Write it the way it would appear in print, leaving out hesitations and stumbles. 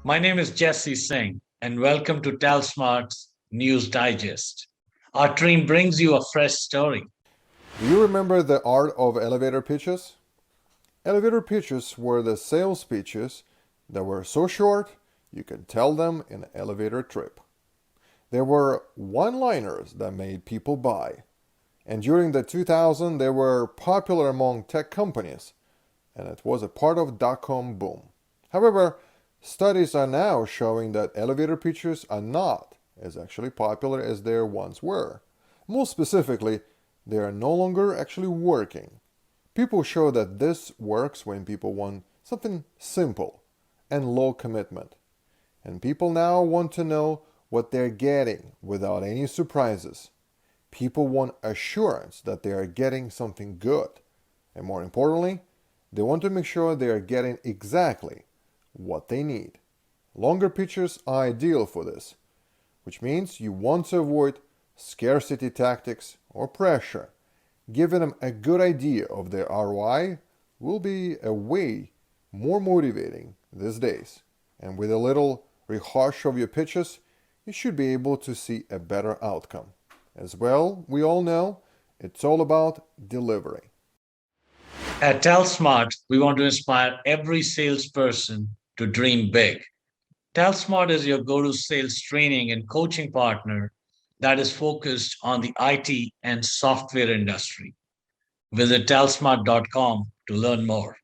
My name is Jesse Singh, and welcome to TalSmart's News Digest. Our team brings you a fresh story. Do you remember the art of elevator pitches? Elevator pitches were the sales pitches that were so short you could tell them in an elevator trip. They were one-liners that made people buy. And during the 2000s, they were popular among tech companies, and it was a part of dot-com boom. However, studies are now showing that elevator pitches are not as actually popular as they once were. More specifically, they are no longer actually working. People show that this works when people want something simple and low commitment. And people now want to know what they're getting without any surprises. People want assurance that they are getting something good. And more importantly, they want to make sure they are getting exactly what they need. Longer pitches are ideal for this, which means you want to avoid scarcity tactics or pressure. Giving them a good idea of their ROI will be a way more motivating these days. And with a little rehash of your pitches, you should be able to see a better outcome. As well, we all know it's all about delivery. At TalSmart, we want to inspire every salesperson to dream big. TalSmart is your go to sales training and coaching partner that is focused on the IT and software industry. Visit talsmart.com to learn more.